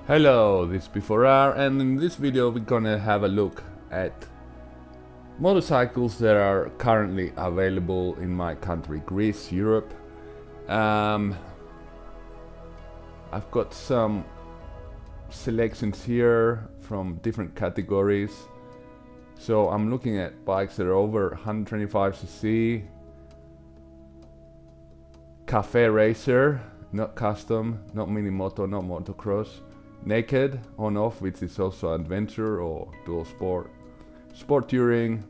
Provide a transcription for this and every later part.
Hello, this is Before and in this video we're gonna have a look at motorcycles that are currently available in my country, Greece, Europe. I've got some selections here from different categories. So I'm looking at bikes that are over 125cc, cafe racer, not custom, not mini moto, not motocross, naked on off, which is also adventure or dual sport, sport touring,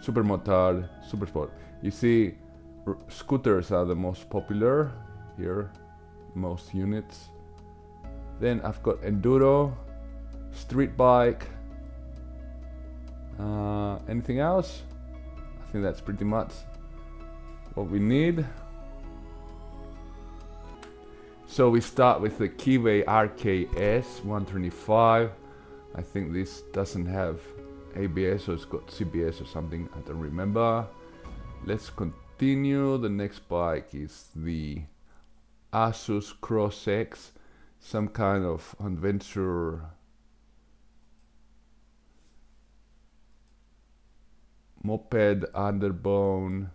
super motard, super sport. You see, scooters are the most popular here, most units. Then I've got enduro, street bike. Anything else? I think that's pretty much what we need. So we start with the Keeway RKS 125. I think this doesn't have ABS, or it's got CBS or something, I don't remember. Let's continue. The next bike is the Asus Cross X, some kind of adventure moped underbone.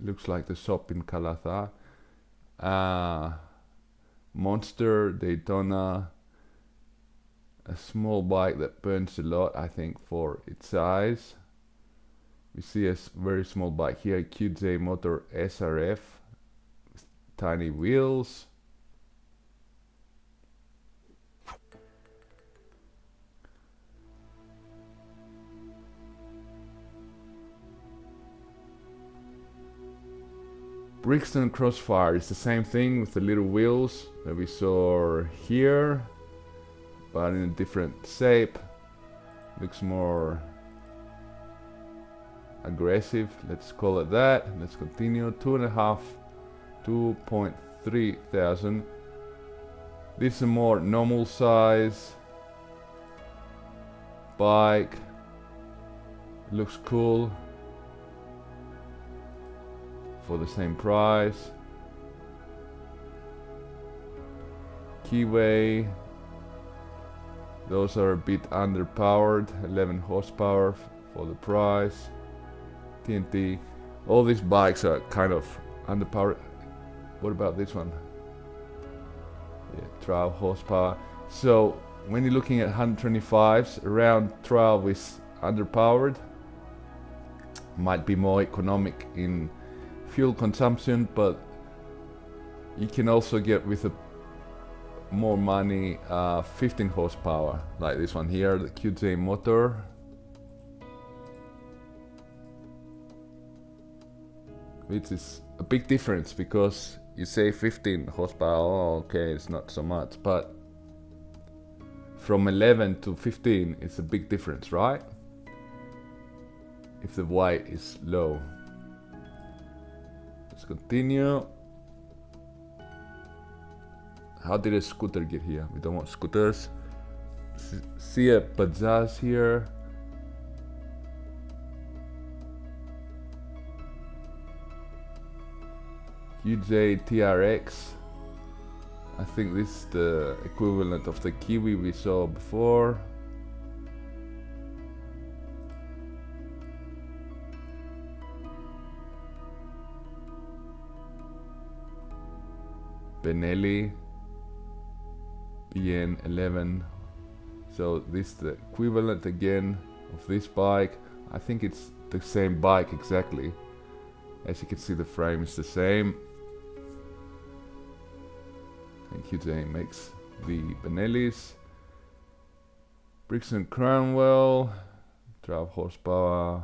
Looks like the shop in Kalatha. Monster Daytona, a small bike that burns a lot, I think, for its size. We see a very small bike here, QJ Motor SRF, with tiny wheels. Brixton Crossfire is the same thing with the little wheels that we saw here, but in a different shape. Looks more aggressive, let's call it that. Let's continue. 2.3 thousand. This is a more normal size bike. Looks cool for the same price. Keeway, those are a bit underpowered, 11 horsepower for the price. TNT, all these bikes are kind of underpowered. What about this one? Yeah, 12 horsepower. So when you're looking at 125s, around 12 is underpowered. Might be more economic in fuel consumption, but you can also get with a more money 15 horsepower like this one here, the QJ Motor. Which is a big difference, because you say 15 horsepower, oh, okay, it's not so much, but from 11 to 15 it's a big difference, right? If the weight is low. Let's continue. How did a scooter get here? We don't want scooters. See a Bajaj here. QJ TRX. I think this is the equivalent of the Kiwi we saw before. Benelli BN11. So this is the equivalent again of this bike. I think it's the same bike exactly. As you can see, the frame is the same. And QJ makes the Benellis. Brixton Cranwell, 12 horsepower.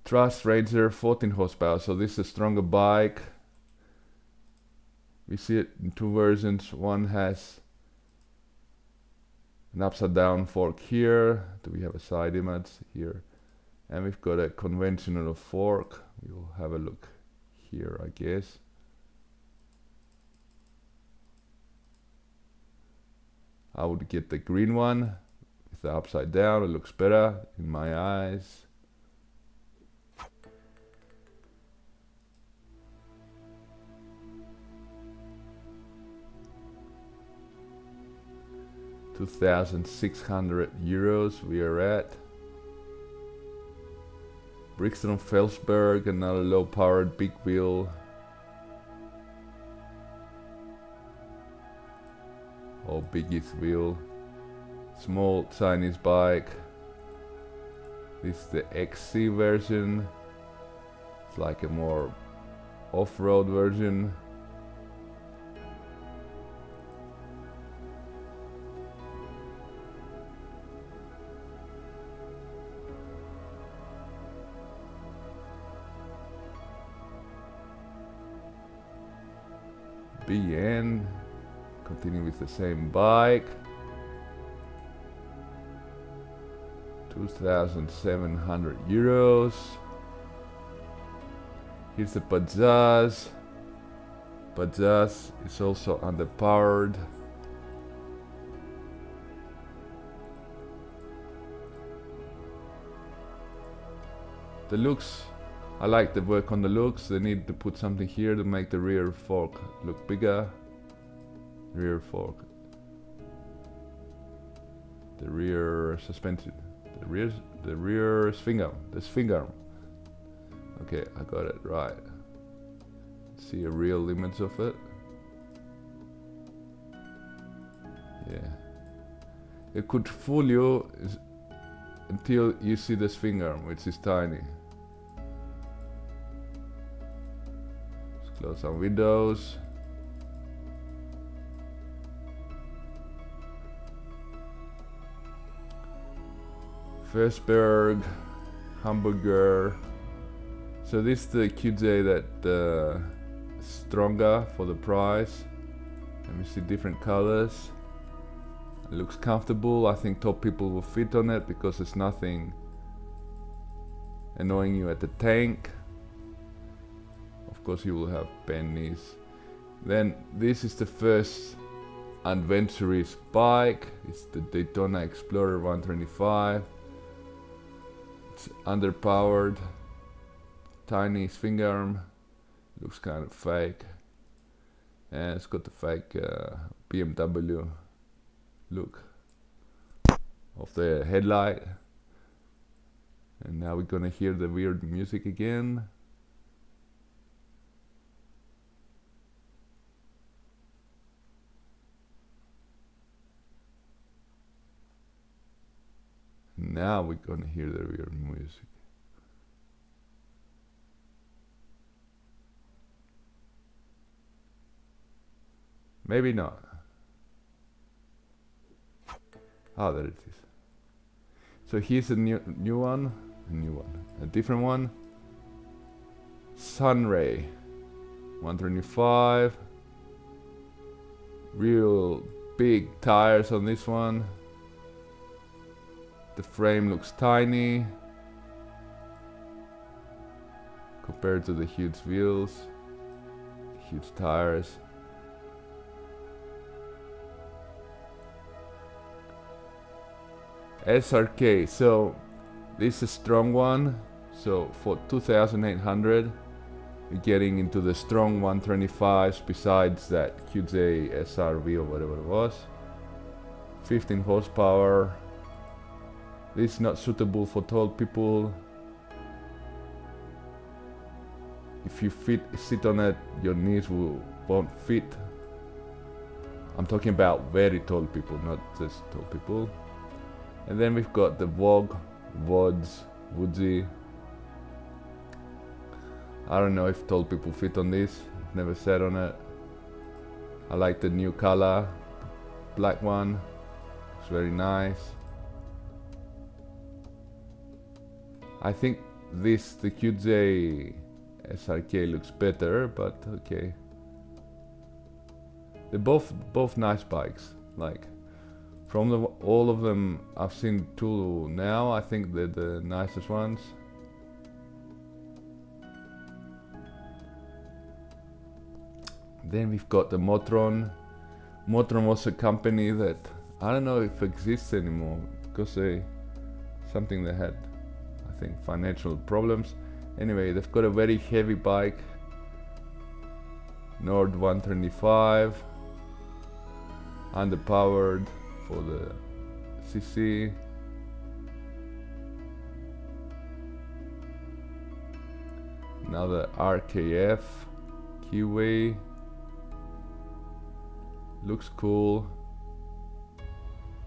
Trust Ranger, 14 horsepower, so this is a stronger bike. We see it in two versions. One has an upside down fork here. Do we have a side image here? And we've got a conventional fork. We will have a look here, I guess. I would get the green one with the upside down. It looks better in my eyes. 2,600 euros we are at. Brixton Felsberg, another low powered big wheel. Or biggest wheel. Small Chinese bike. This is the XC version. It's like a more off-road version. BN, continue with the same bike. 2,700 euros. Here's the Bajaj. Bajaj is also underpowered. The looks, I like the work on the looks. They need to put something here to make the rear fork look bigger. Rear fork. The rear suspension. The rear swing arm. The swing arm. Okay, I got it right. See a real image of it. Yeah. It could fool you until you see the swing arm, which is tiny. Let's close some windows. Felsberg, Hamburger. So this is the QJ that stronger for the price. And we see different colors. It looks comfortable. I think top people will fit on it because there's nothing annoying you at the tank. Of course you will have pennies. Then this is the first adventurous bike. It's the Daytona Explorer 125. It's underpowered, tiny swing arm, looks kind of fake, and it's got the fake BMW look of the headlight. And now we're gonna hear the weird music again. Now we're gonna hear the weird music. Maybe not. Ah, there it is. So here's a new one, a different one. Sunray 125. Real big tires on this one. The frame looks tiny compared to the huge wheels, huge tires. SRK, so this is a strong one. So for 2,800 you're getting into the strong 125s besides that QJ SRV or whatever it was. 15 horsepower. This is not suitable for tall people. If you sit on it, your knees won't fit. I'm talking about very tall people, not just tall people. And then we've got the Vogue, Vods, Woodsy. I don't know if tall people fit on this. Never sat on it. I like the new color, black one. It's very nice. I think the QJ SRK looks better, but okay. They're both nice bikes. Like from all of them I've seen two now, I think they're the nicest ones. Then we've got the Motron. Motron was a company that I don't know if it exists anymore because something they had, I think, financial problems. Anyway, they've got a very heavy bike, Nord 125, underpowered, for the CC. Another RKF Kiwi. Looks cool,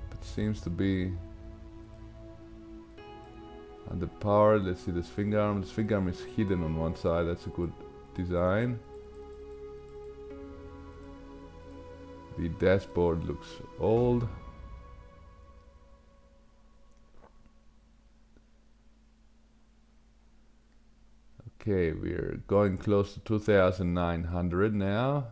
but seems to be underpowered. Let's see the swing arm. The swing arm is hidden on one side. That's a good design. The dashboard looks old. Okay, we're going close to 2,900 now.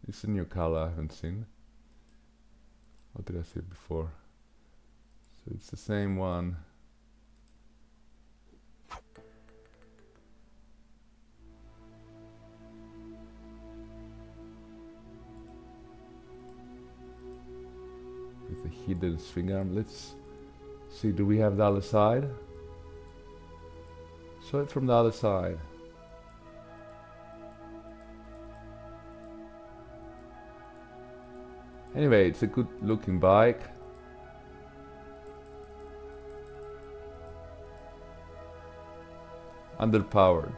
It's a new color I haven't seen. What did I see before? So it's the same one. With a hidden swing arm. Let's see, do we have the other side? Show it from the other side. Anyway, it's a good looking bike. Underpowered.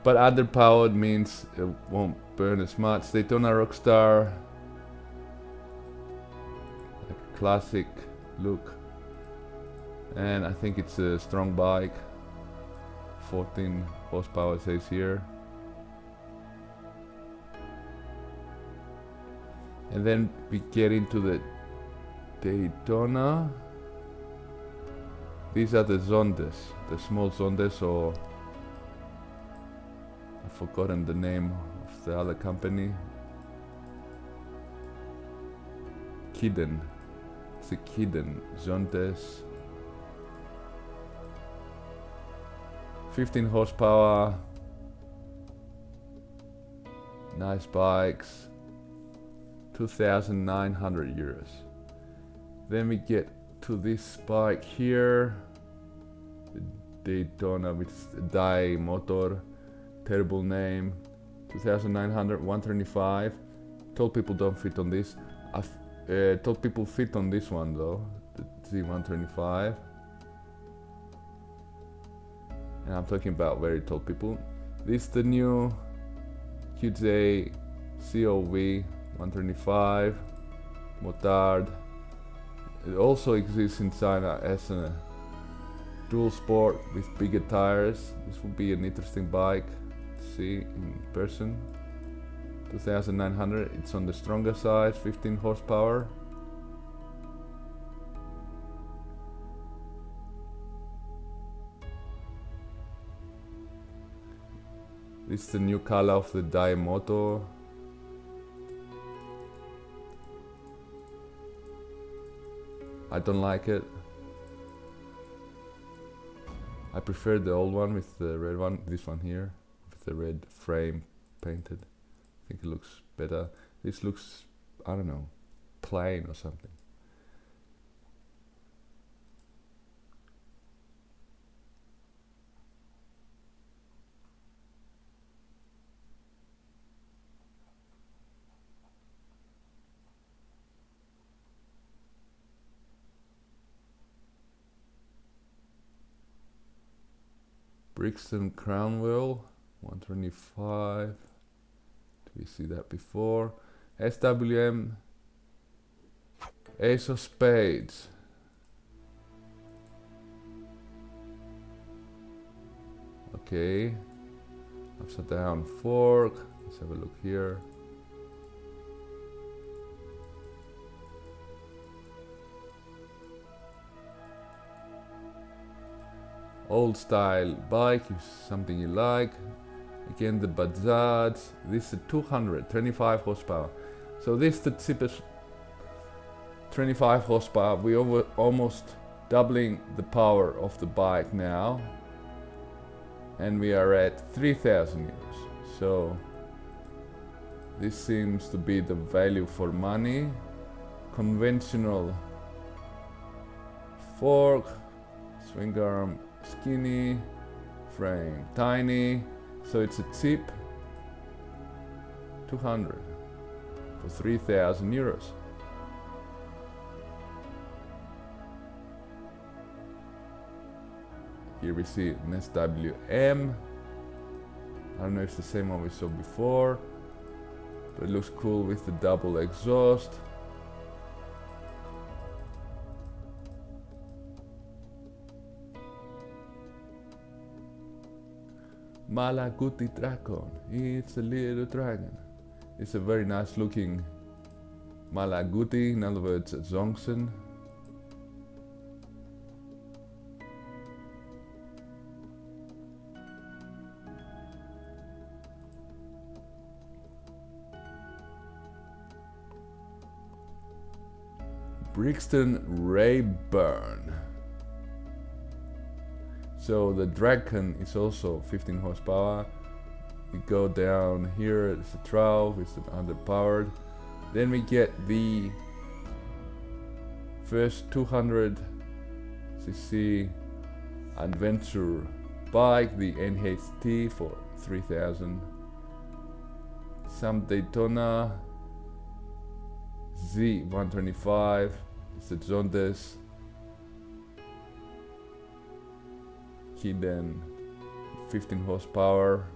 But underpowered means it won't burn as much. Daytona Rockstar. Like a classic look. And I think it's a strong bike. 14 horsepower it says here. And then we get into the Daytona. These are the Zondes, the small Zondes, or I've forgotten the name of the other company. Kiden. It's a Kiden Zondes. 15 horsepower. Nice bikes. 2,900 euros. Then we get to this bike here, the Daytona with Dai motor, terrible name, 2,900, 125. Told people don't fit on this. I've told people fit on this one though, the Z125. And I'm talking about very tall people. This is the new QJ COV 125 Motard. It also exists in China as a dual sport with bigger tires. This would be an interesting bike to see in person. 2,900. It's on the stronger side, 15 horsepower. This is the new color of the Dai Moto. I don't like it. I prefer the old one with the red one, this one here, with the red frame painted. I think it looks better. This looks, I don't know, plain or something. Brixton Crown Wheel, 125. Did we see that before? SWM, Ace of Spades. Okay. Upside down fork. Let's have a look here. Old style bike, if something you like. Again, the Bajaj. This is 225 horsepower. So this is the cheapest 25 horsepower. We are almost doubling the power of the bike now. And we are at 3,000 euros. So this seems to be the value for money. Conventional fork. Swing arm skinny, frame tiny, so it's a cheap 200 for 3,000 euros. Here we see an SWM. I don't know if it's the same one we saw before, but it looks cool with the double exhaust. Malaguti Dragon, it's a little dragon. It's a very nice looking Malaguti, in other words a Zongsen. Brixton Rayburn. So the Dragon is also 15 horsepower. We go down here, it's a 12, it's underpowered. Then we get the first 200cc adventure bike, the NHT for 3,000. Some Daytona Z125, it's a Zondes. Kiden 15 horsepower.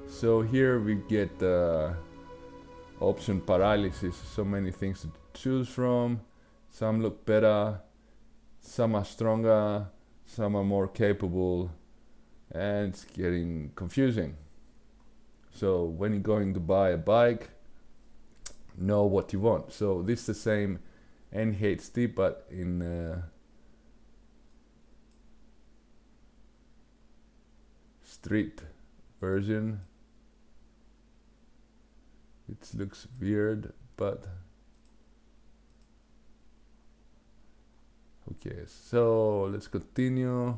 So here we get option paralysis, so many things to choose from. Some look better, some are stronger, some are more capable, and it's getting confusing. So when you're going to buy a bike, know what you want. So this is the same NHT but in street version. It looks weird, but okay, so let's continue.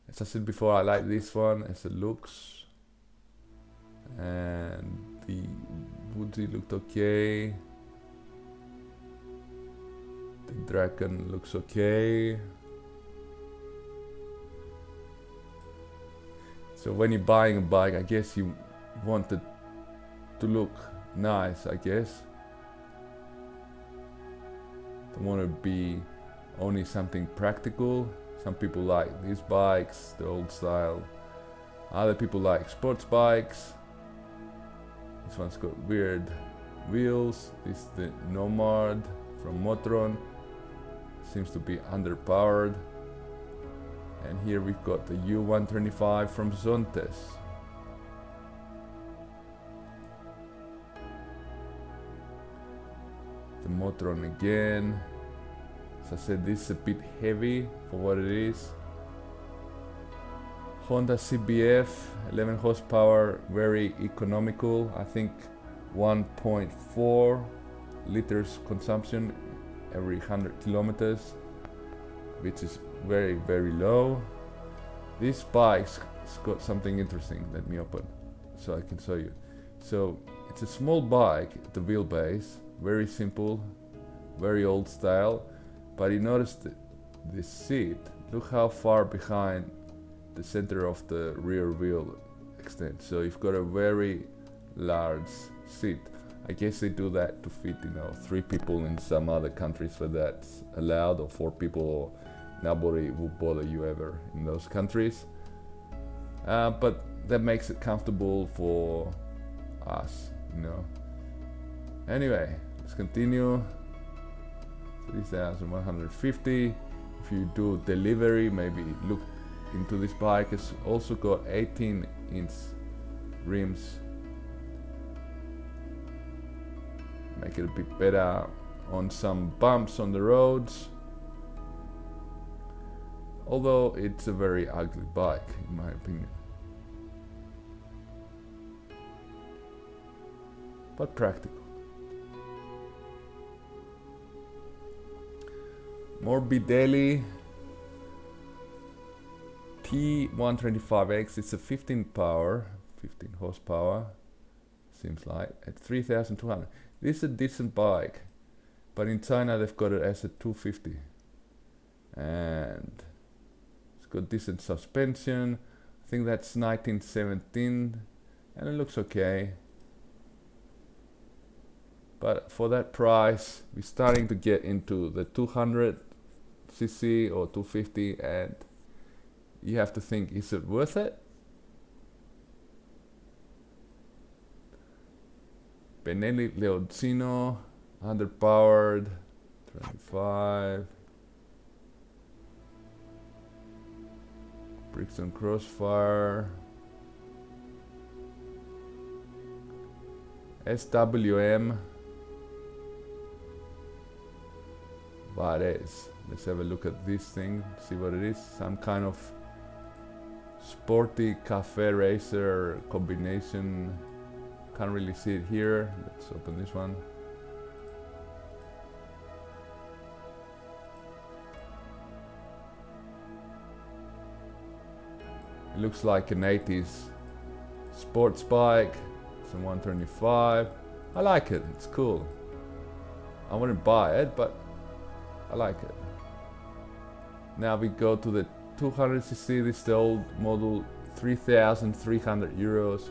As I said before, I like this one as it looks, and the Woody looked okay. The Dragon looks okay. So when you're buying a bike, I guess you want it to look nice, I guess. Don't want to be only something practical. Some people like these bikes, the old style. Other people like sports bikes. This one's got weird wheels. This is the Nomad from Motron. Seems to be underpowered. And here we've got the U125 from Zontes. The Motron again. As I said, this is a bit heavy for what it is. Honda CBF, 11 horsepower, very economical. I think 1.4 liters consumption every 100 kilometers, which is very, very low. This bike's got something interesting. Let me open so I can show you. So it's a small bike, the wheelbase, very simple, very old style, but you notice this seat, look how far behind the center of the rear wheel extends. So you've got a very large seat. I guess they do that to fit, 3 people in some other countries where that's allowed, or 4 people, or nobody will bother you ever in those countries. But that makes it comfortable for us, Anyway, let's continue. 3,150. If you do delivery, maybe look into this bike. It's also got 18-inch rims. Make it a bit better on some bumps on the roads. Although it's a very ugly bike, in my opinion. But practical. Morbidelli T125X. It's a 15 horsepower, seems like, at 3,200. This is a decent bike but in China they've got it as a 250, and it's got decent suspension. I think that's 1917, and it looks okay. But for that price, we're starting to get into the 200cc or 250, and you have to think, is it worth it? Benelli Leoncino, underpowered, 25. Brixton Crossfire. SWM. Vares. Let's have a look at this thing, see what it is. Some kind of sporty cafe racer combination. Can't really see it here. Let's open this one. It looks like an 80s sports bike. It's a 125. I like it, it's cool. I wouldn't buy it, but I like it. Now we go to the 200cc. This is the old model, 3,300 euros.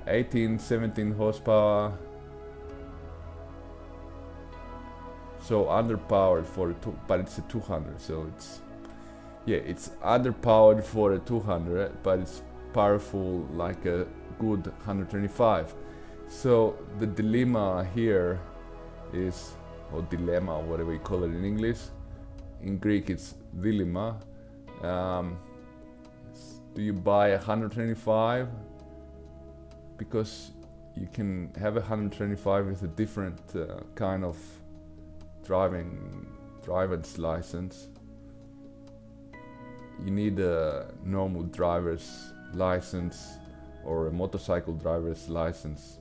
17 horsepower. So underpowered for but it's a 200, so it's, yeah, it's underpowered for a 200, but it's powerful like a good 125. So the dilemma here is, or dilemma, whatever you call it in English. In Greek it's dilemma. Do you buy a 125? Because you can have a 125 with a different kind of driver's license. You need a normal driver's license or a motorcycle driver's license,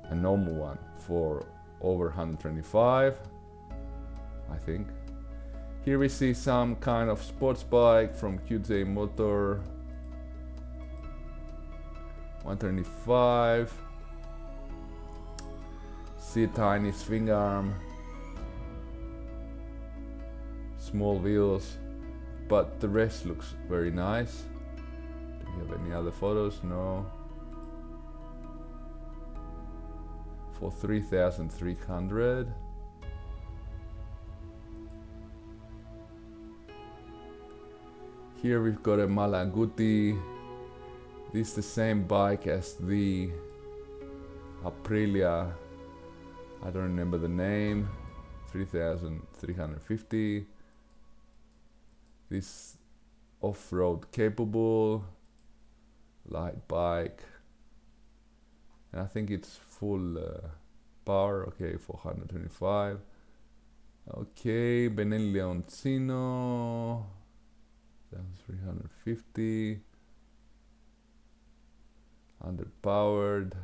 a normal one, for over 125, I think. Here we see some kind of sports bike from QJ Motor, 125. See a tiny swing arm, small wheels, but the rest looks very nice. Do you have any other photos? No. For 3,300. Here we've got a Malaguti. This is the same bike as the Aprilia. I don't remember the name. 3,350. This off-road capable light bike, and I think it's full power. Okay, 425. Okay, Benelli Leoncino, 350. Underpowered.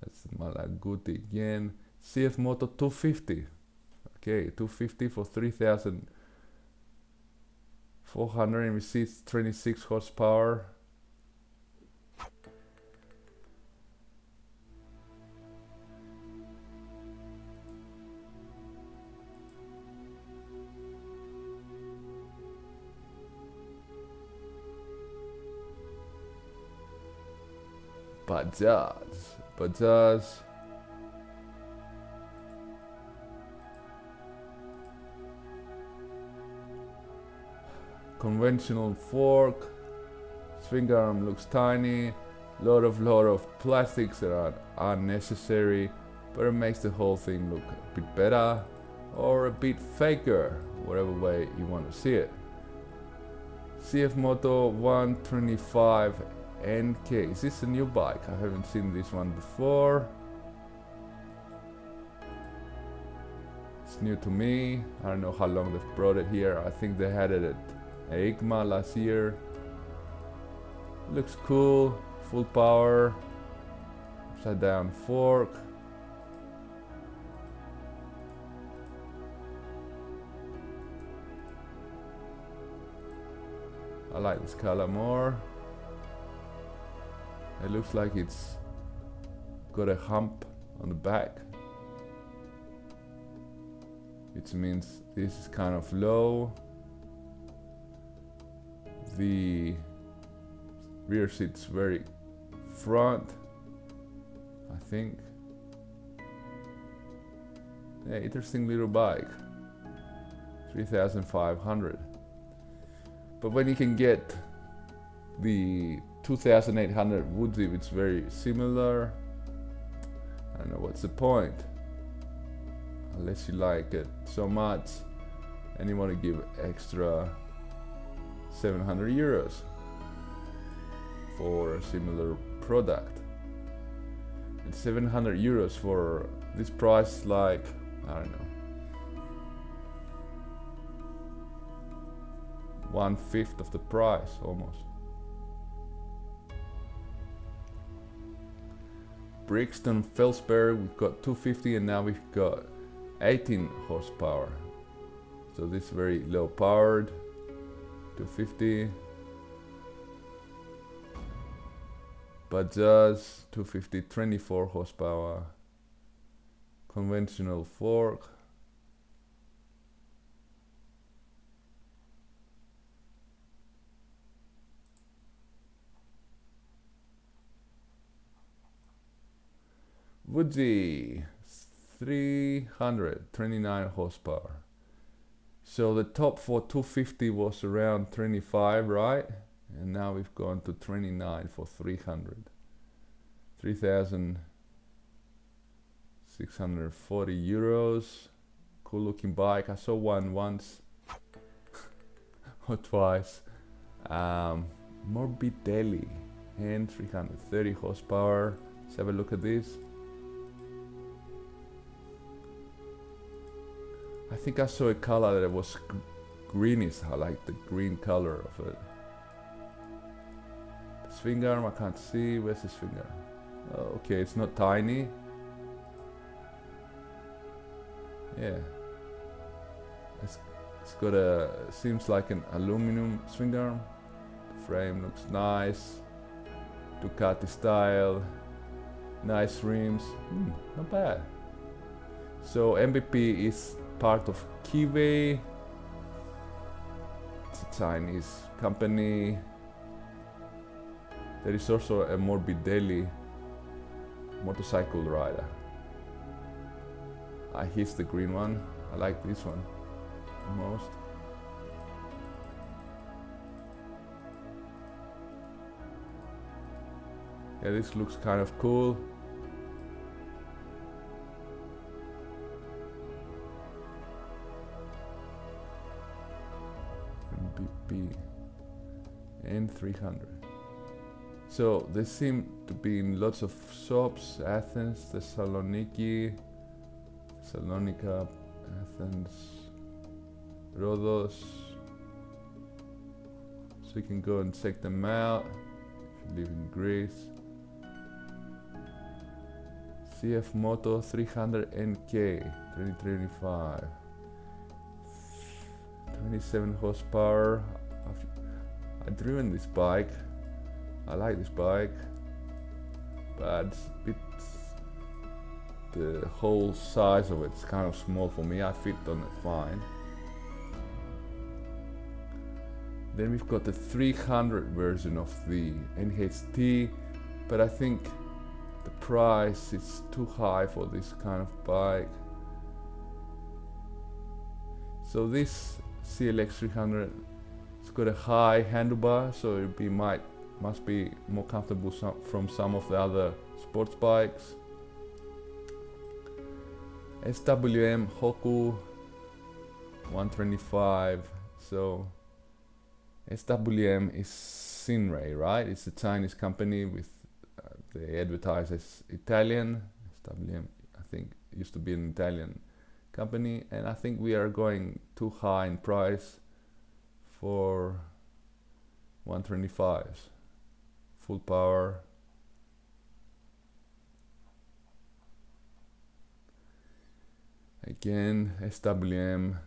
That's the Malaguti again. CF Moto 250. Okay, 250 for 3,400, and we see it's 26 horsepower. Bajaj. Conventional fork. Swing arm looks tiny. Lot of plastics that are unnecessary, but it makes the whole thing look a bit better or a bit faker, whatever way you want to see it. CF Moto 125 NK. Is this a new bike? I haven't seen this one before. It's new to me. I don't know how long they've brought it here. I think they had it at EICMA last year. Looks cool. Full power. Upside down fork. I like this color more. It looks like it's got a hump on the back. which means this is kind of low. The rear seat's very front, I think. Yeah, interesting little bike. 3,500. But when you can get the 2,800 Woodsie, which is very similar, I don't know what's the point. Unless you like it so much and you want to give extra 700 euros for a similar product. And 700 euros for this price, like, I don't know, 1/5 of the price almost. Brixton Felsberg, we've got 250 and now we've got 18 horsepower. So this is very low powered, 250. Bajaj 250, 24 horsepower. Conventional fork. Woodsie 300, 29 horsepower. So the top for 250 was around 25, right? And now we've gone to 29 for 300. 3,640 euros. Cool looking bike. I saw one once or twice. Morbidelli and 330 horsepower. Let's have a look at this. I think I saw a color that was greenish. I like the green color of it. The swing arm, I can't see. Where's the swing arm? Oh, okay, it's not tiny. Yeah. It's got a, seems like an aluminum swing arm. The frame looks nice. Ducati style. Nice rims. Not bad. So MVP is part of Kiwi. It's a Chinese company. There is also a Morbidelli motorcycle rider. He's the green one. I like this one the most. Yeah, this looks kind of cool. MVP N300. So they seem to be in lots of shops. Athens, Thessaloniki, Thessalonica, Athens, Rhodos. So you can go and check them out if you live in Greece. CF Moto 300 NK 2025. 27 horsepower. I've driven this bike. I like this bike, but it's a bit, the whole size of it's kind of small for me. I fit on it fine. Then we've got the 300 version of the NHT, but I think the price is too high for this kind of bike. So this CLX 300, it's got a high handlebar, so it must be more comfortable from some of the other sports bikes. SWM Hoku 125. So SWM is Sinray, right? It's a Chinese company with they advertise as Italian. SWM, I think, used to be an Italian company, and I think we are going too high in price for 125s. Full power. Again, SWM.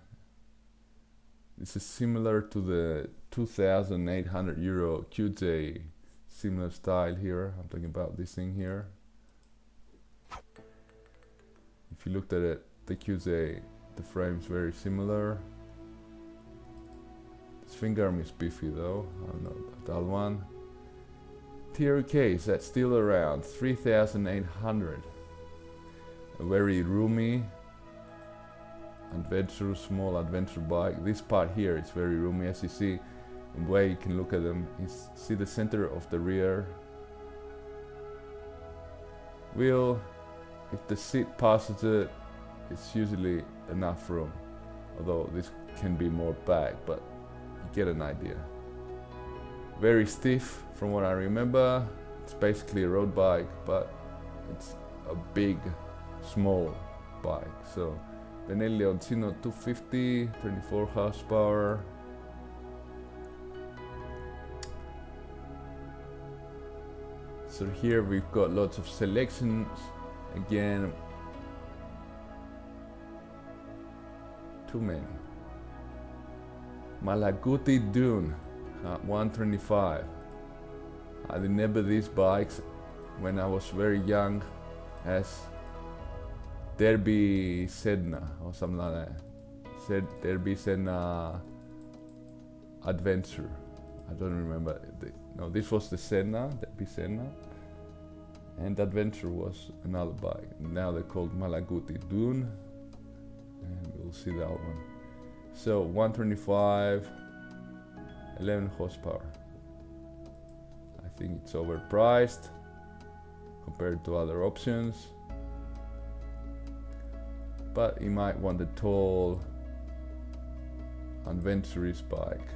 This is similar to the 2,800 euro QJ, similar style here. I'm talking about this thing here. If you looked at it, the QJ The frame's very similar. This finger arm is beefy though. I don't know about that one. TRK is that still around 3,800. A very roomy adventure, small adventure bike. This part here is very roomy, as you see. The way you can look at them is see the center of the rear wheel. If the seat passes it, it's usually enough room. Although this can be more back, but you get an idea. Very stiff from what I remember. It's basically a road bike, but it's a big, small bike. So Benelli Leoncino 250, 24 horsepower. So here we've got lots of selections. Again, too many. Malaguti Dune 125. I remember these bikes when I was very young as Derby Sedna or something like that. Derby Sedna Adventure. I don't remember. No, this was the Senna, Derby Senna. And Adventure was another bike. Now they're called Malaguti Dune. And we'll see that one. So 125, 11 horsepower. I think it's overpriced compared to other options. But you might want a tall, adventurous bike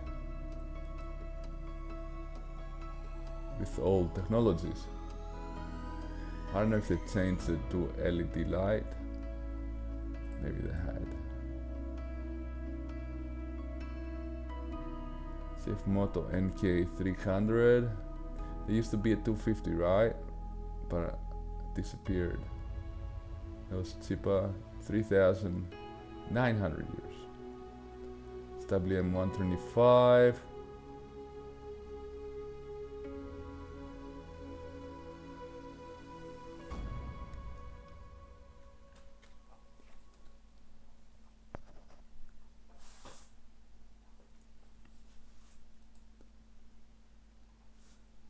with old technologies. I don't know if they changed it to LED light. Maybe they had. CF Moto NK300. There used to be a 250, right? But it disappeared. It was cheaper, 3,900 euros. It's WM125.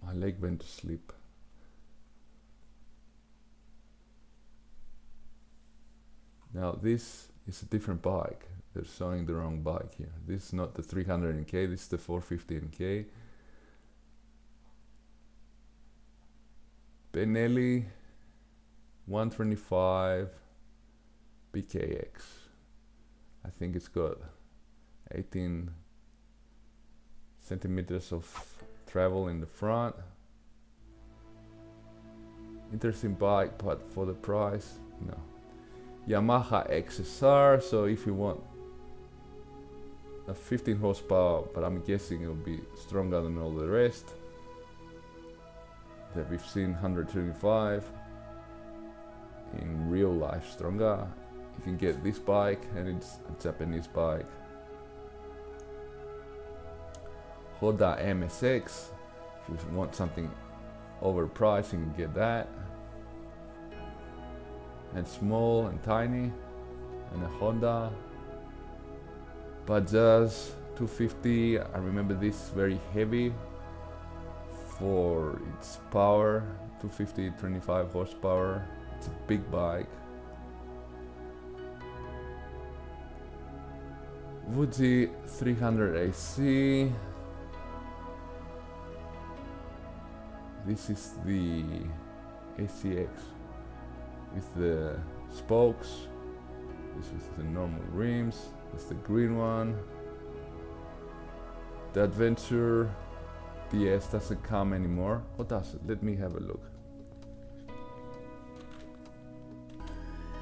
My leg went to sleep. Now this is a different bike. They're showing the wrong bike here. This is not the 300 NK, this is the 450 NK. Benelli 125 BKX. I think it's got 18 centimeters of travel in the front. Interesting bike, but for the price, no. Yamaha XSR, so if you want a 15 horsepower, but I'm guessing it'll be stronger than all the rest that we've seen, 125 in real life stronger. You can get this bike, and it's a Japanese bike. Honda MSX, if you want something overpriced, you can get that. And small and tiny, and a Honda. Bajaj 250, I remember this very heavy for its power, 250, 25 horsepower. It's a big bike. Fuji 300 AC. This is the ACX with the spokes. This is the normal rims. It's the green one. The Adventure DS doesn't come anymore. Or does it? Let me have a look.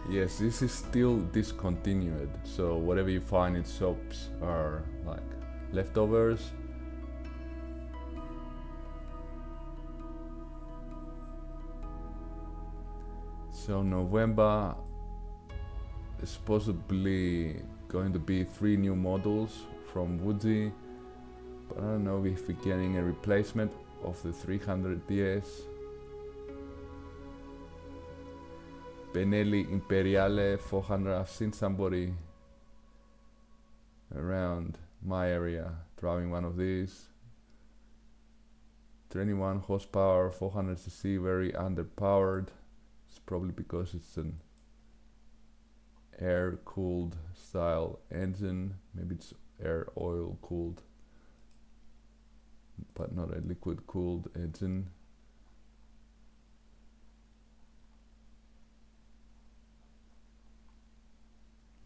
Yes, this is still discontinued. So whatever you find in shops are like leftovers. So November is supposedly going to be 3 new models from Fuji, but I don't know if we're getting a replacement of the 300 DS. Benelli Imperiale 400, I've seen somebody around my area driving one of these. 21 horsepower, 400cc, very underpowered. It's probably because it's an air-cooled style engine. Maybe it's air oil cooled, but not a liquid cooled engine.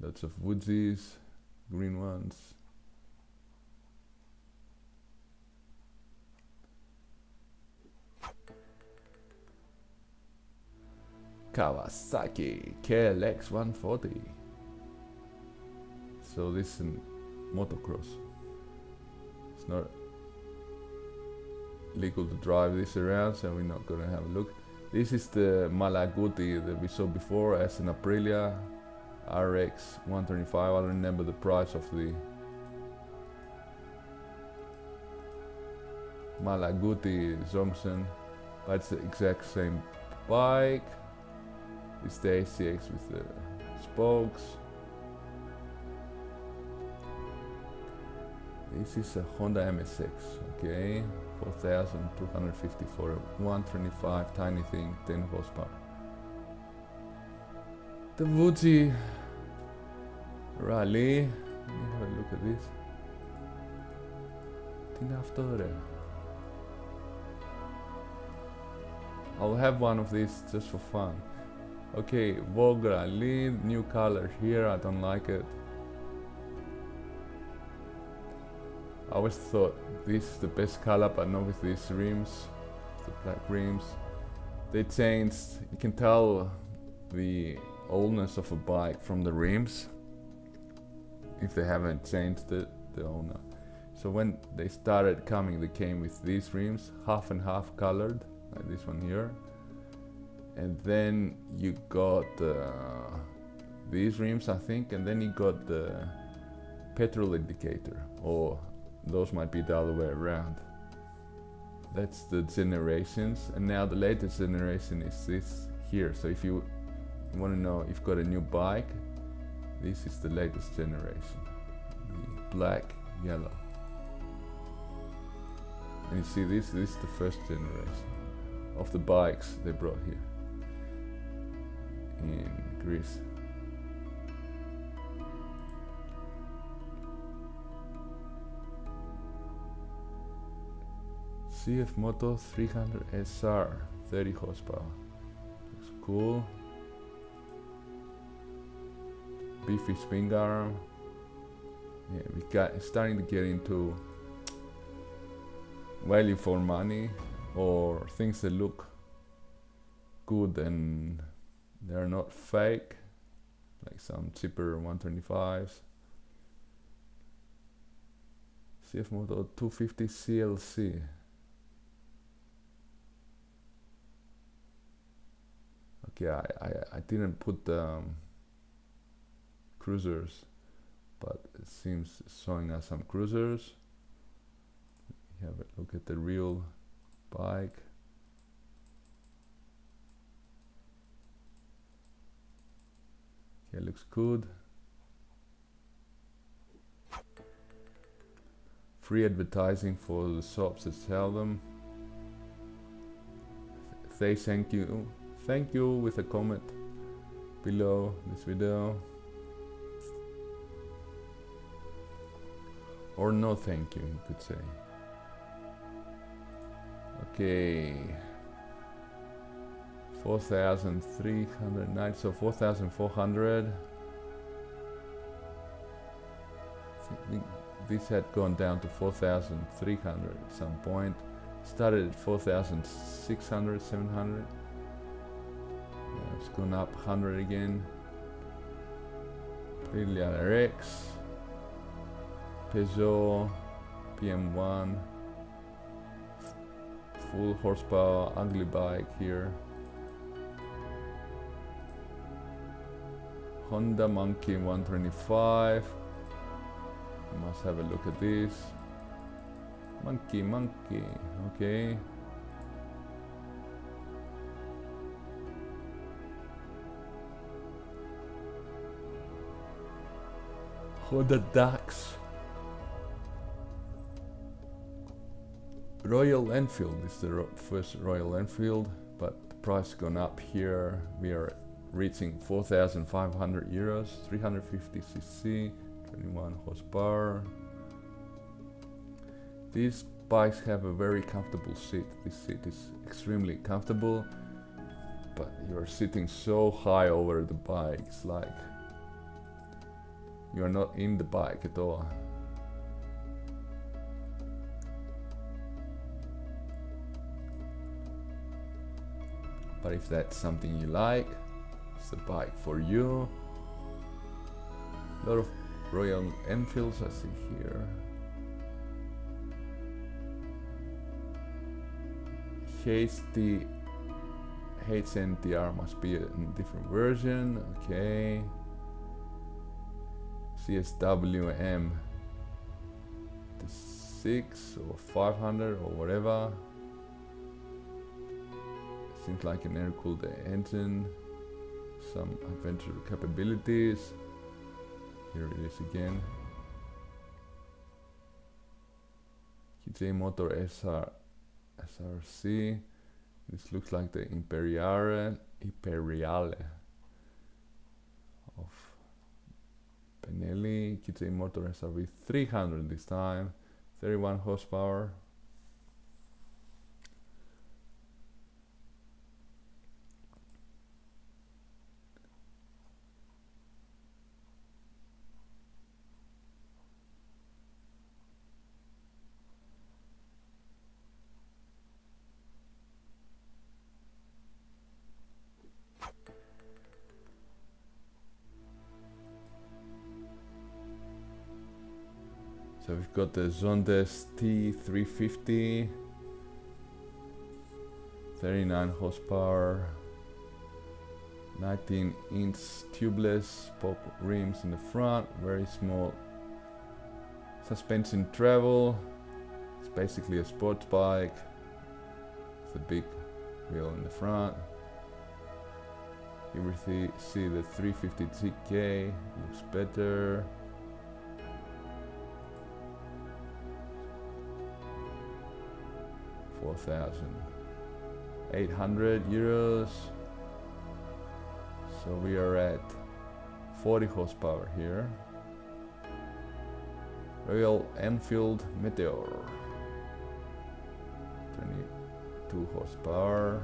Lots of woodsies, green ones. Kawasaki KLX 140. So this is a motocross. It's not legal to drive this around, so we're not gonna have a look. This is the Malaguti that we saw before as an Aprilia RX 125. I don't remember the price of the Malaguti Zomsen, but it's the exact same bike. It's the ACX with the spokes. This is a Honda MSX, okay, 4,250 for a 125 tiny thing, 10 horsepower. The Woodsie Rally. Let me have a look at this. Τι είναι αυτό ρε? I'll have one of these just for fun. Okay, Vogue Rally, new color here, I don't like it. I always thought this is the best color, but not with these rims, the black rims. They changed, you can tell the oldness of a bike from the rims if they haven't changed it, the owner. So when they started coming, they came with these rims, half and half colored, like this one here. And then you got these rims, I think, and then you got the petrol indicator, or those might be the other way around. That's the generations, and now the latest generation is this here. So if you want to know if you've got a new bike, this is the latest generation, the black, yellow. And you see this is the first generation of the bikes they brought here in Greece. CF Moto 300 SR, 30 horsepower. Looks cool. Beefy spring arm. Yeah, we got starting to get into value for money, or things that look good and they're not fake, like some cheaper 125s. CF Moto 250 CLC. Okay, I didn't put cruisers, but it seems it's showing us some cruisers. Have a look at the real bike. Okay, looks good. Free advertising for the shops that sell them. Say thank you with a comment below this video, or no thank you, you could say. Okay, 4,309, so 4,400. This had gone down to 4,300 at some point. Started at 4,600, 700. Yeah, it's gone up 100 again. Aprilia RX, Peugeot PM1, full horsepower, ugly bike here. Honda Monkey 125. Must have a look at this. Monkey, okay. Honda Dax. Royal Enfield is the first Royal Enfield, but the price gone up here. We are reaching 4,500 euros, 350 cc, 21 horsepower. These bikes have a very comfortable seat. This seat is extremely comfortable, but you're sitting so high over the bike. It's like you're not in the bike at all. But if that's something you like, it's the bike for you. A lot of Royal Enfields I see here. Hasty HNTR must be a different version. Okay. CSWM the 6 or 500 or whatever. Seems like an air-cooled engine, some adventure capabilities. Here it is again. KJ Motor SRC. This looks like the Imperiale of Benelli. KJ Motor SRV 300 this time, 31 horsepower. So we've got the Zondes T350, 39 horsepower, 19-inch tubeless pop rims in the front, very small suspension travel. It's basically a sports bike. It's a big wheel in the front. Here we see the 350 TK, looks better. €4,800. So we are at 40 horsepower here. Royal Enfield Meteor, 22 horsepower,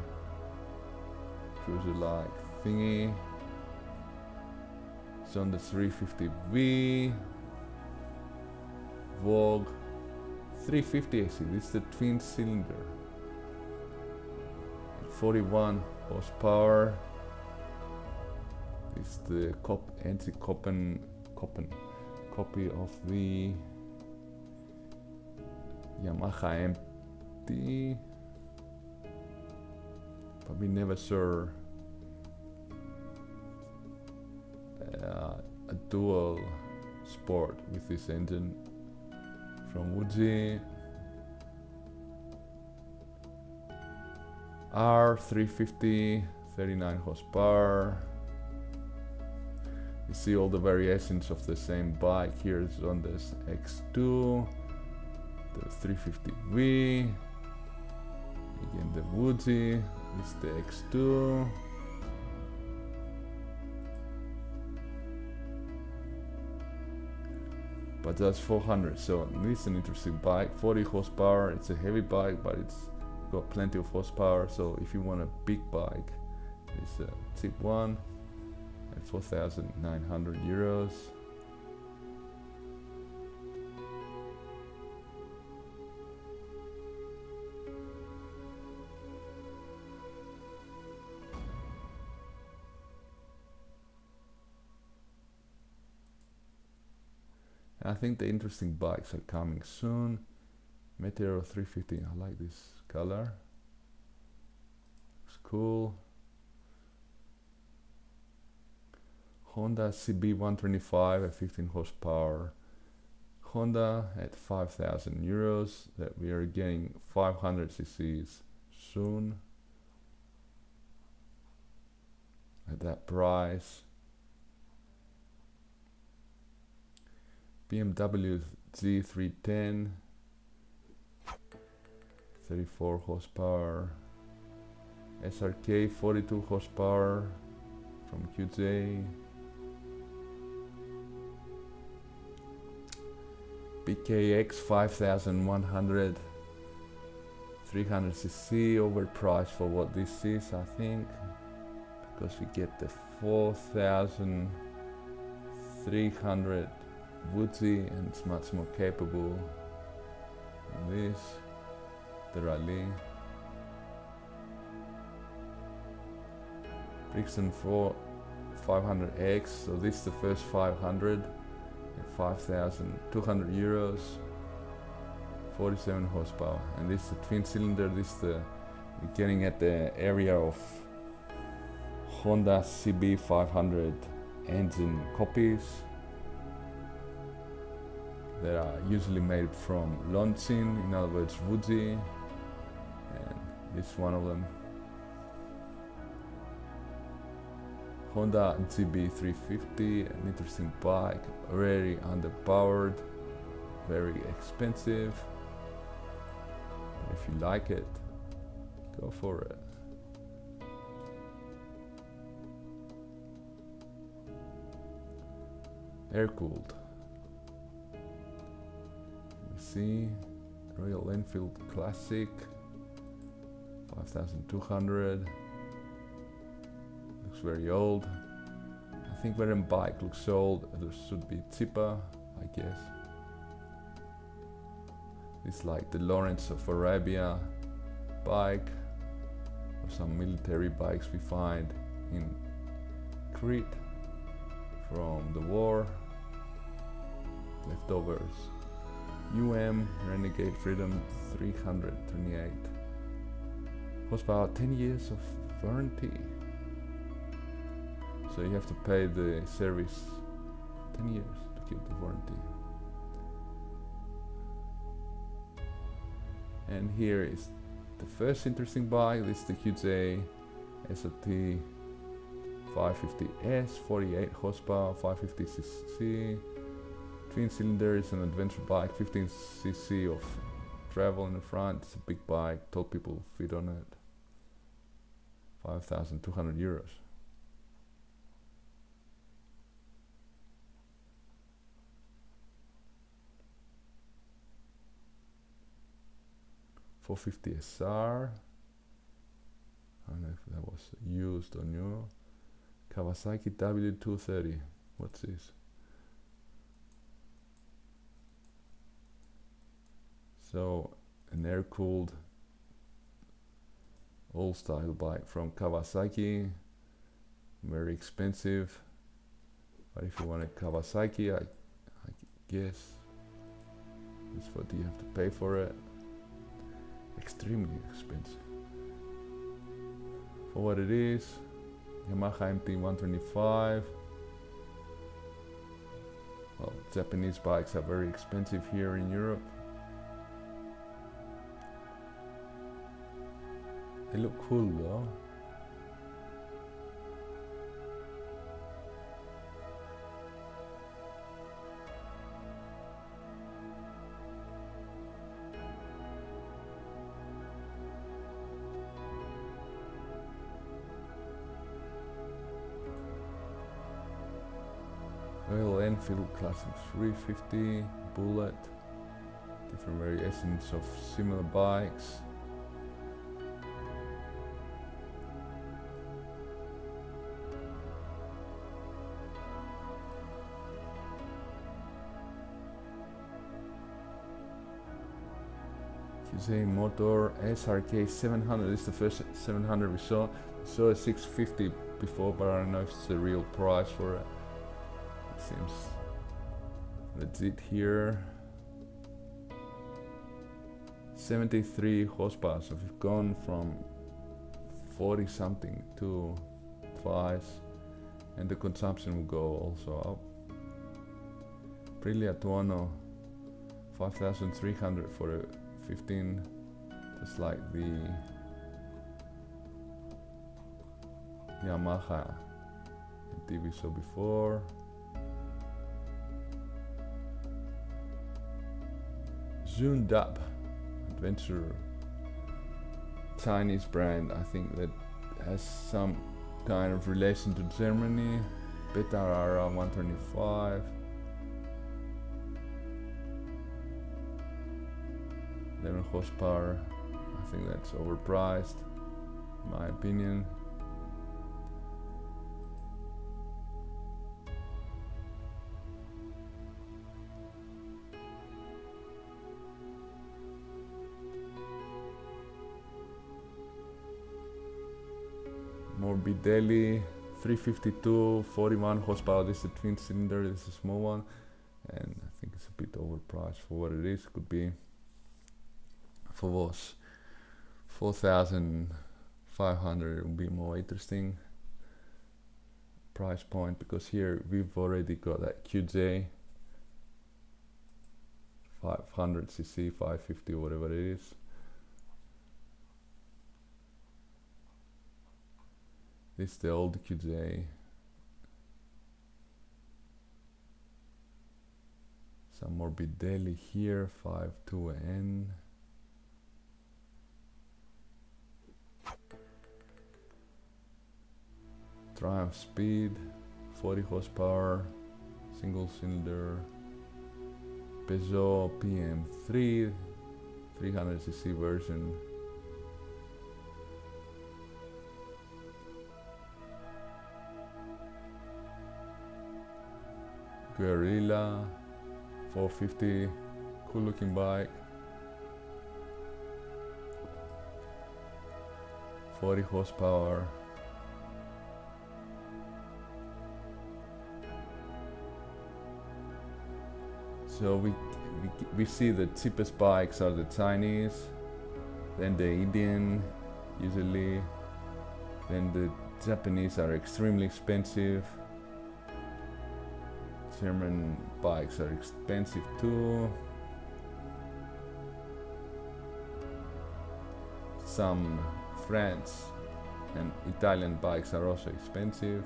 cruiser-like thingy. It's on the 350V, Vogue 350 AC. This is the twin cylinder, 41 horsepower. This is the copy of the Yamaha MT, but we never saw a dual sport with this engine from Woodsie. R350, 39 horsepower. You see all the variations of the same bike. Here it's on this X2, the 350V, again the Woodsie, it's the X2. But that's 400, so this is an interesting bike. 40 horsepower, it's a heavy bike, but it's got plenty of horsepower. So if you want a big bike, it's a cheap one at 4,900 euros. I think the interesting bikes are coming soon. Meteor 350, I like this color. It's cool. Honda CB125 at 15 horsepower. Honda at 5,000 euros. That we are getting 500 cc's soon. At that price. BMW Z310, 34 horsepower. SRK 42 horsepower from QJ. BKX 5100, 300cc, overpriced for what this is, I think, because we get the 4300 Woodsy and it's much more capable than this, the Raleigh. Brixton 500X, so this is the first 500 at 5,200 euros, 47 horsepower, and this is the twin cylinder. This is the, we're getting at the area of Honda CB500 engine copies that are usually made from Longchin, in other words Woodsy, and this is one of them. Honda GB350, an interesting bike, very underpowered, very expensive, but if you like it, go for it. Air-cooled. We see Royal Enfield Classic, 5200. Looks very old. I think when a bike looks old, there should be cheaper, I guess. It's like the Lawrence of Arabia bike, or some military bikes we find in Crete from the war, leftovers. Renegade Freedom 328 horsepower, 10 years of warranty. So you have to pay the service 10 years to keep the warranty. And here is the first interesting bike. This is the QJ SRT 550S, 48 horsepower, 550cc. Twin cylinder, is an adventure bike, 15cc of travel in the front. It's a big bike, tall people fit on it. 5,200 euros. .450 SR. I don't know if that was used or new. Kawasaki W230. What's this? So, an air-cooled old-style bike from Kawasaki. Very expensive. But if you want a Kawasaki, I guess that's what you have to pay for it. Extremely expensive. For what it is, Yamaha MT-125. Well, Japanese bikes are very expensive here in Europe. They look cool though. Royal Enfield Classic 350 Bullet. Different variations of similar bikes. QJ Motor SRK 700. This is the first 700 we saw. We saw a 650 before, but I don't know if it's the real price for it. It seems legit here. 73 horsepower. So we've gone from 40 something to twice, and the consumption will go also up. Aprilia Tuono 5,300 for a 15, just like the Yamaha MT we saw before. Zundap adventure, Chinese brand. I think that has some kind of relation to Germany. Betarara 125. 11 horsepower. I think that's overpriced, in my opinion. More Bidelli, 352, 41 horsepower. This is a twin cylinder, this is a small one, and I think it's a bit overpriced for what it is. Could be for was 4,500. It would be more interesting price point, because here we've already got that QJ 500cc, 550, whatever it is. This is the old QJ. Some more Bidelli here, 52N. Triumph Speed, 40 horsepower, single cylinder. Peugeot PM3, 300cc version. Guerrilla 450, cool looking bike. 40 horsepower. So we see the cheapest bikes are the Chinese, then the Indian usually, then the Japanese are extremely expensive. German bikes are expensive too. Some French and Italian bikes are also expensive.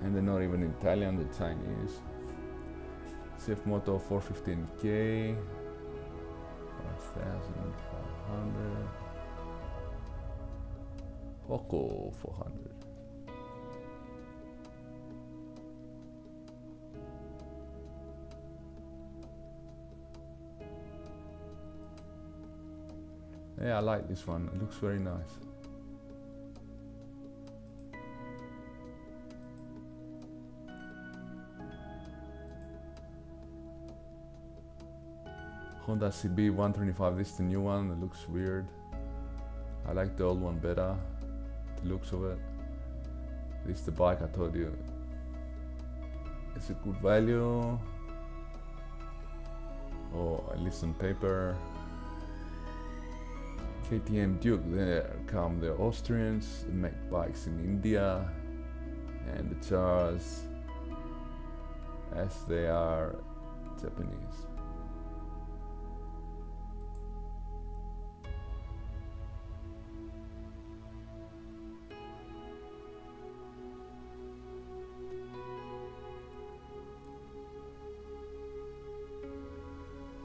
And they're not even Italian, they're Chinese. CF Moto 415K, 5,500. Hoco 400. Yeah, I like this one. It looks very nice. Honda CB 125. This is the new one. It looks weird. I like the old one better, the looks of it. This is the bike I told you. It's a good value, or at least on paper. KTM Duke, there come the Austrians, they make bikes in India, and the Charles, as they are Japanese.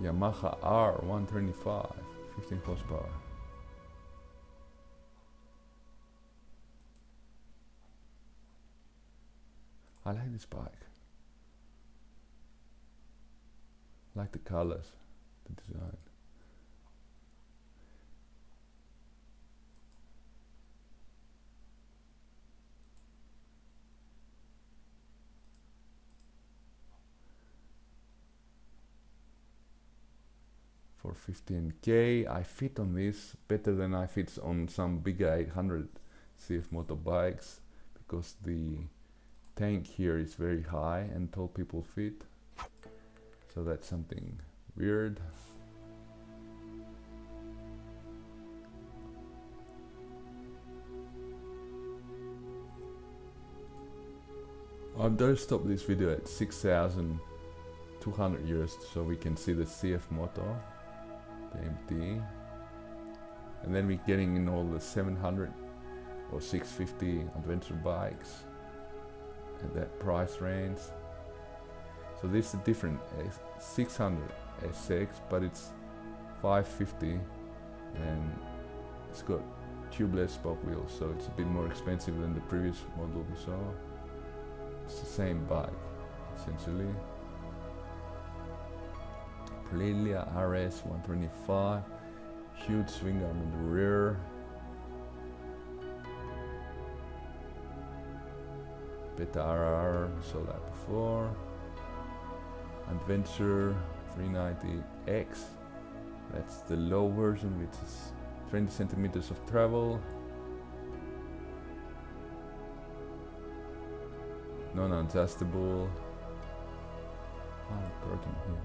Yamaha R125, 15 horsepower. I like this bike. I like the colors, the design. For 15K, I fit on this better than I fit on some bigger 800 CF motorbikes, because the tank here is very high and tall people fit, so that's something weird. I'm going to stop this video at 6,200 euros so we can see the CF Moto, the MT, and then we're getting in all the 700 or 650 adventure bikes at that price range. So this is a different 600 SX, but it's 550 and it's got tubeless spoke wheels, so it's a bit more expensive than the previous model we saw. It's the same bike essentially. Aprilia RS 125, huge swing arm in the rear. Beta RR, saw that before. Adventure 390X, that's the low version, which is 20 centimeters of travel. Non-adjustable. Broken here.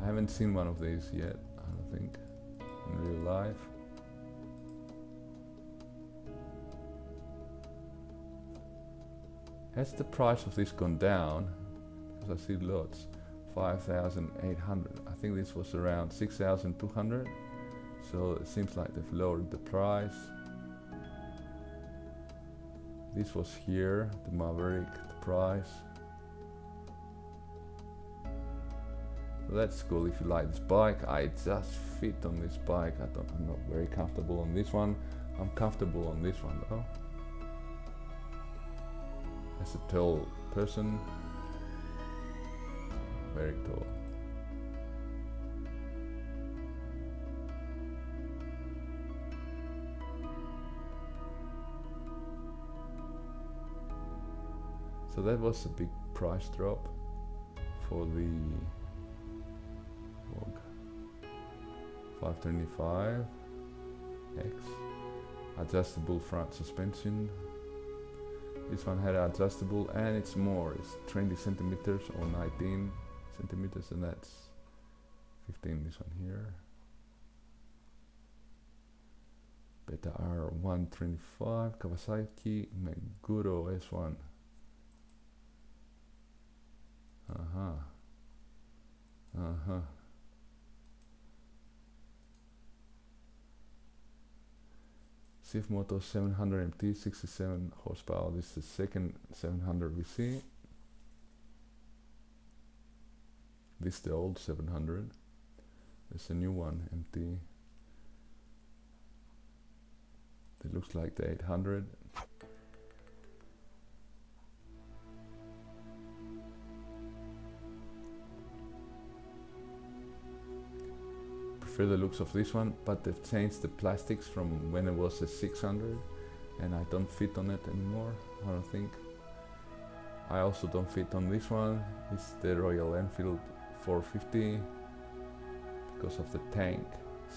I haven't seen one of these yet, I don't think, in real life. Has the price of this gone down? Because I see lots. 5,800. I think this was around 6,200. So it seems like they've lowered the price. This was here, the Maverick, the price. So that's cool if you like this bike. I just fit on this bike. I'm not very comfortable on this one. I'm comfortable on this one though. As a tall person, very tall. So that was a big price drop for the Vogue 525X. Adjustable front suspension. This one had adjustable and it's more. It's 20 centimeters or 19 centimeters, and that's 15. This one here. Beta R125 Kawasaki Meguro S1. Sif Moto 700 MT, 67 horsepower. This is the second 700 we see. This is the old 700. There's a new one, MT. It looks like the 800. Prefer the looks of this one, but they've changed the plastics from when it was a 600 and I don't fit on it anymore, I don't think. I also don't fit on this one. It's the Royal Enfield 450 because of the tank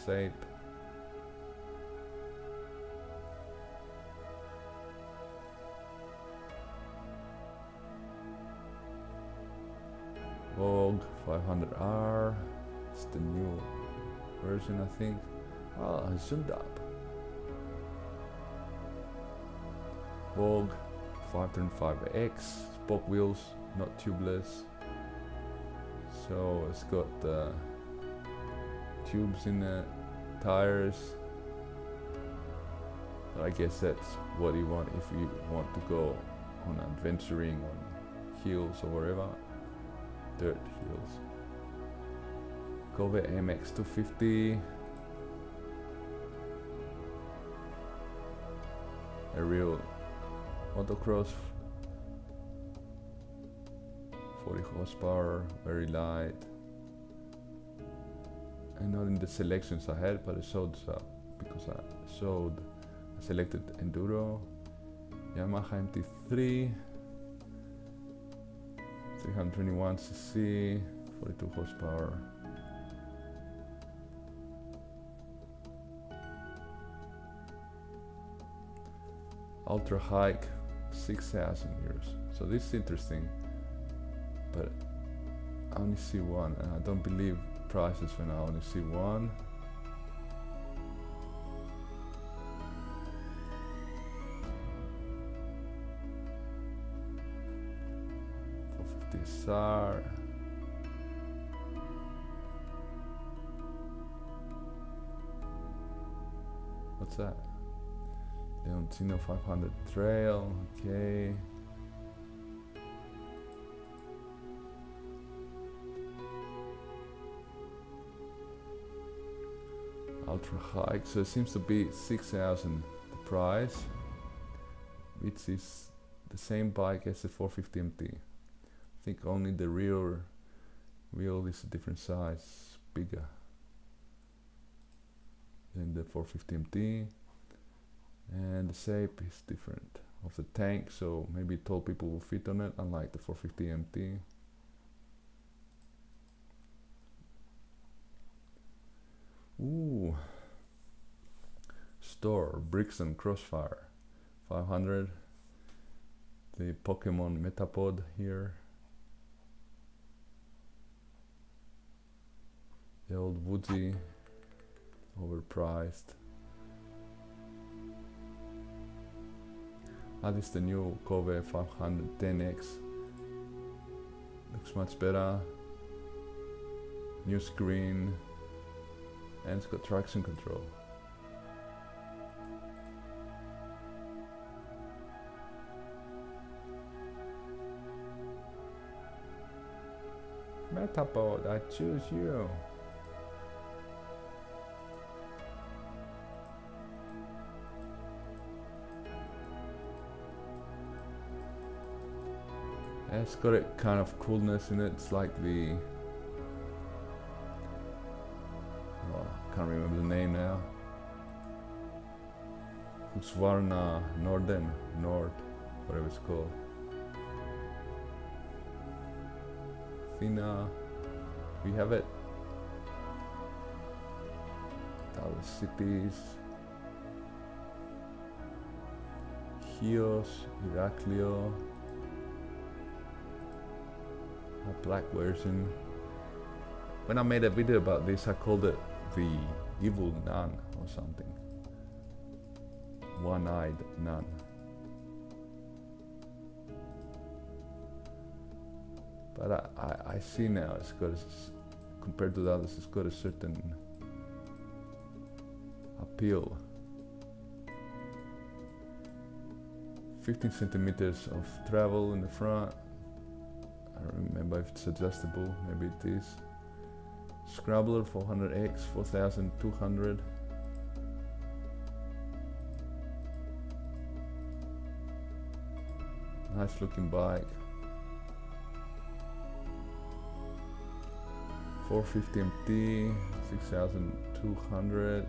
shape. Vogue 500R, it's the new version I think. Ah, I zoomed up. Vogue 525X, spoke wheels, not tubeless. So it's got tubes in the tires. But I guess that's what you want if you want to go on adventuring on hills or wherever. Dirt hills. Kove MX 250. A real motocross. 40 horsepower, very light. And not in the selections I had, but I showed up because I selected Enduro. Yamaha MT3. 321cc, 42 horsepower. Ultra hike, 6,000 euros. So this is interesting, but I only see one, and I don't believe prices when I only see one. SR. What's that? Leontino 500 Trail, okay. ultra hike. So it seems to be 6,000 the price, which is the same bike as the 450 MT. I think only the rear wheel is a different size, bigger than the 450 MT, and the shape is different of the tank, so maybe tall people will fit on it, unlike the 450 MT. Ooh, store Brixton Crossfire 500. The Pokemon Metapod here. The old Woodsy, overpriced. This is the new Kove 500 10X. Looks much better. New screen, and it's got traction control. Metapod, I choose you. It's got a kind of coolness in it. It's like the, oh, I can't remember the name now. Husqvarna Nord, whatever it's called. Thina, we have it. Dallas Cities, Chios, Iraklio. A black version. When I made a video about this, I called it the evil nun or something. One-eyed nun. But I see now it's got, compared to the others, it's got a certain appeal. 15 centimeters of travel in the front. I don't remember if it's adjustable, maybe it is. Scrabbler 400X, 4,200. Nice looking bike. 450 MT, 6,200.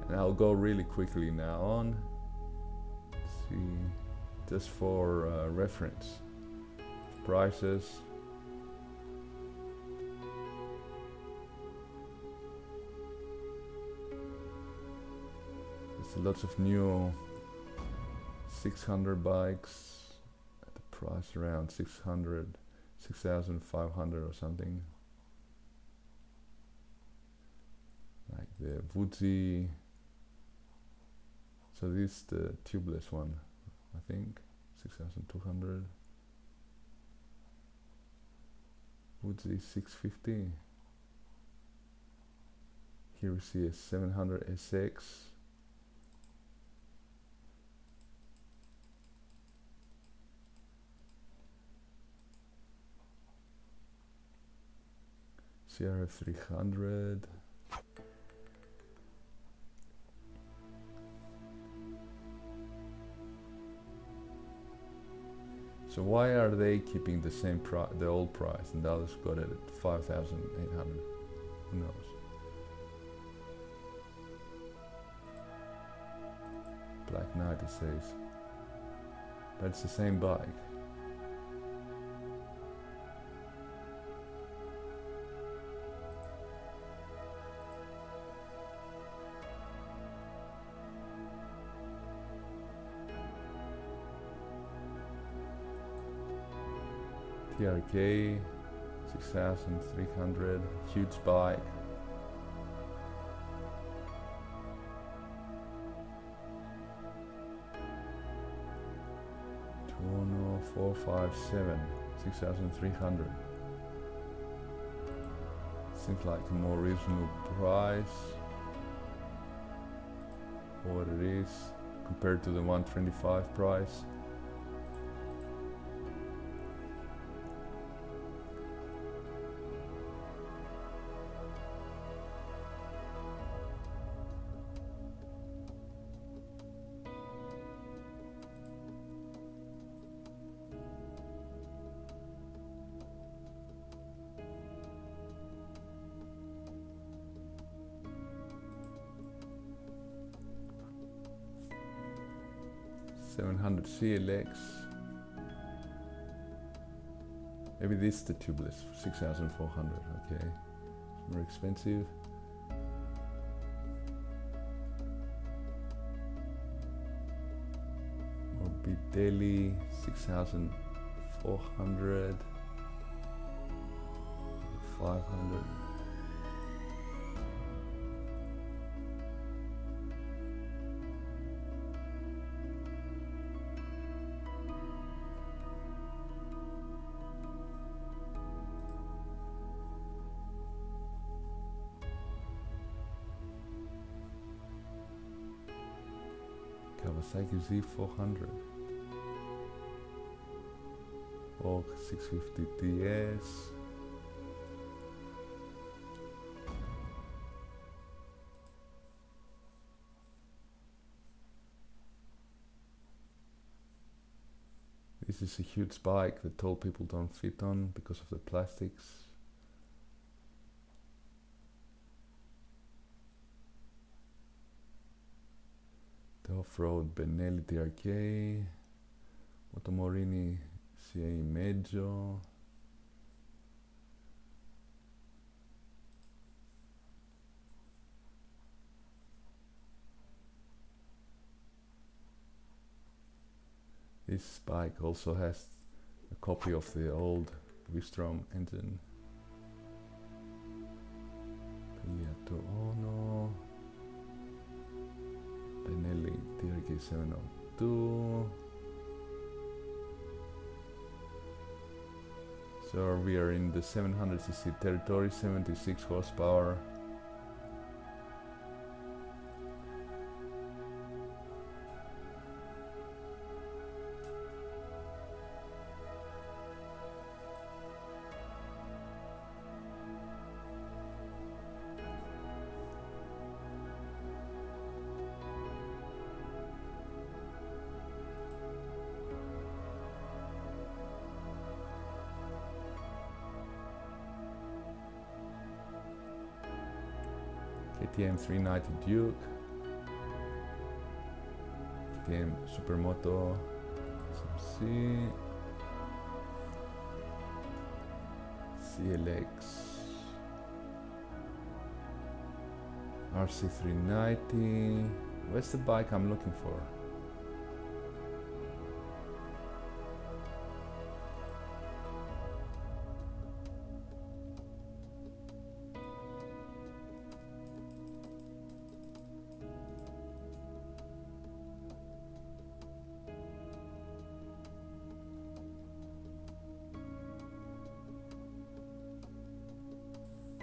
And I'll go really quickly now on. Let's see, just for reference. Prices. There's lots of new 600 bikes at the price around 600, 6,500 or something. Like the Woodsy. So this is the tubeless one, I think, 6,200. Woodsy 650. Here we see a 700 SX. CRF 300. So why are they keeping the same the old price, and the others got it at 5,800? Who knows? Black Knight, it says, but it's the same bike. TRK 6,300, huge bike. Tuono 457, 6,300. Seems like a more reasonable price for what it is compared to the 125 price. 700 CLX. Maybe this is the tubeless, 6,400, okay. It's more expensive. Morbidelli, 6,400. 500. Kawasaki Z400. Or 650 DS. This is a huge bike that tall people don't fit on because of the plastics. The off-road Benelli TRK, Motomorini CA Meggio. This bike also has a copy of the old V-Strom engine. Piaggio Ono, Benelli TRK 702. So we are in the 700cc territory, 76 horsepower. KTM 390 Duke, KTM Supermoto SMC, CLX, RC390. Where's the bike I'm looking for?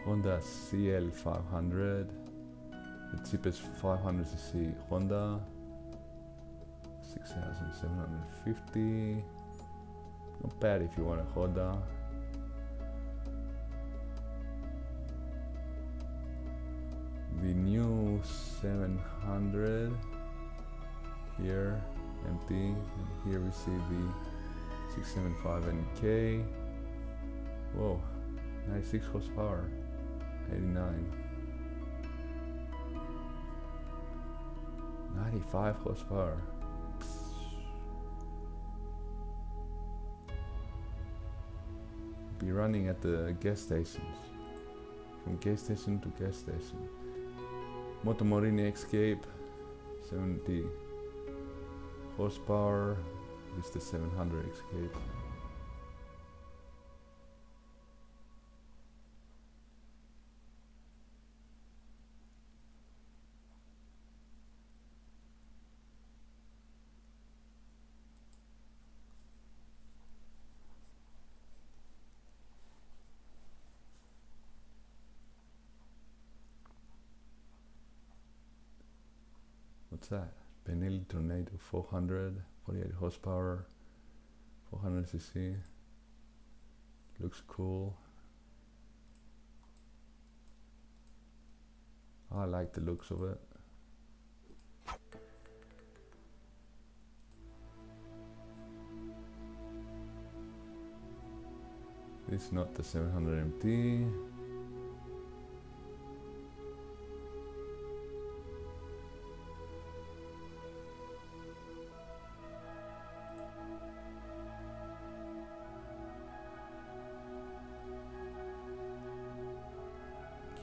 Honda CL500, the cheapest 500cc Honda, 6,750. Not bad if you want a Honda. The new 700 here, empty, and here we see the 675 NK. Whoa, 96 horsepower. 89. 95 horsepower. Be running at the gas stations. From gas station to gas station. Motomorini Escape, 70 horsepower. This is the 700 Escape. What's that? Benelli Tornado 400, 48 horsepower, 400cc. Looks cool. I like the looks of it. This is not the 700 MT.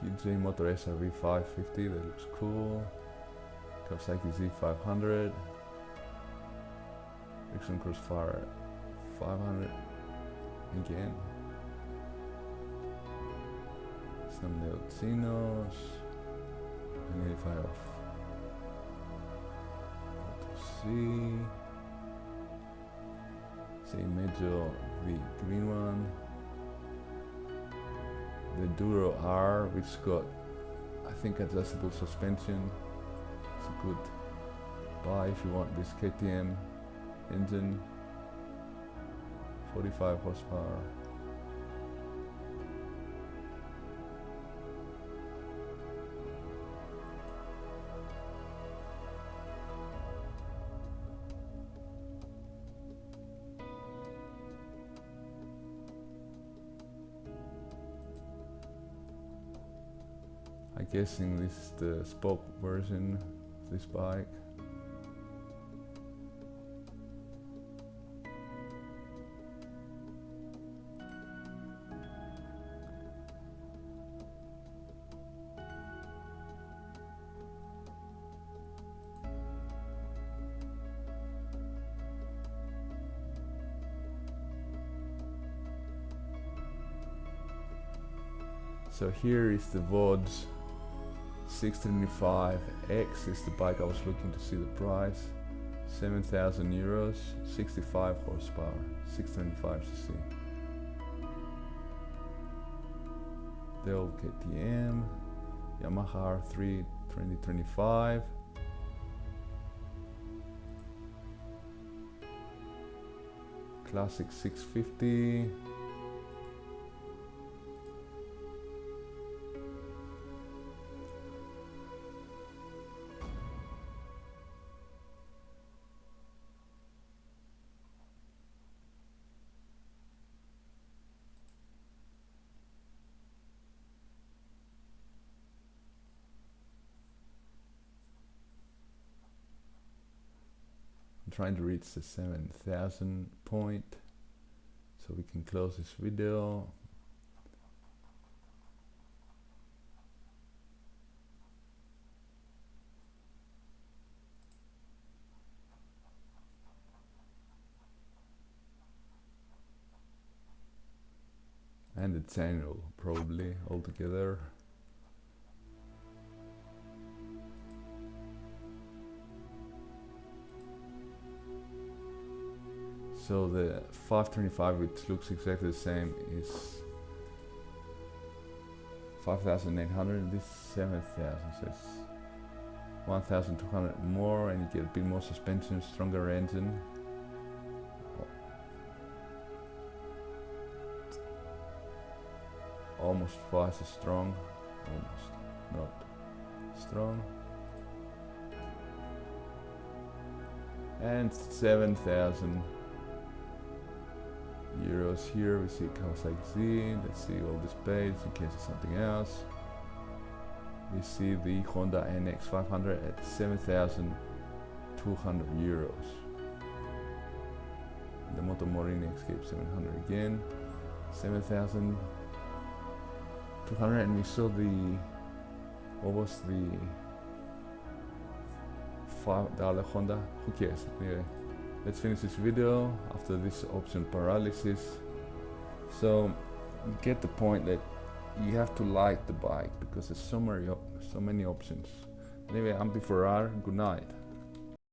QJ Motor SRV 550, that looks cool. Kawasaki Z500. Rixon Crossfire 500 again. Some Neocinos. An 85 of Auto C. Mejo, the green one. The Duro R, which got, I think, adjustable suspension. It's a good buy if you want this KTM engine. 45 horsepower. I'm guessing this is the spoke version of this bike. So here is the VODS 625X is the bike I was looking to see the price. 7,000 euros, 65 horsepower, 625cc. The old KTM, Yamaha R3 2025. Classic 650. Trying to reach the 7,000 point so we can close this video. And the channel probably altogether. So the 525, which looks exactly the same, is 5,800. This 7,000, so it's 1,200 more, and you get a bit more suspension, stronger engine. Almost twice as strong, almost not strong. And 7,000 euros here. We see Kawasaki Z. Let's see all this page in case it's something else. We see the Honda NX 500 at 7,200 euros. The Motomorini Escape 700 again, 7,200. And we saw the, what was the $5 Honda? Who cares? Anyway, let's finish this video after this option paralysis. So you get the point that you have to like the bike because there's so many options. Anyway, I'm P4R. Good night.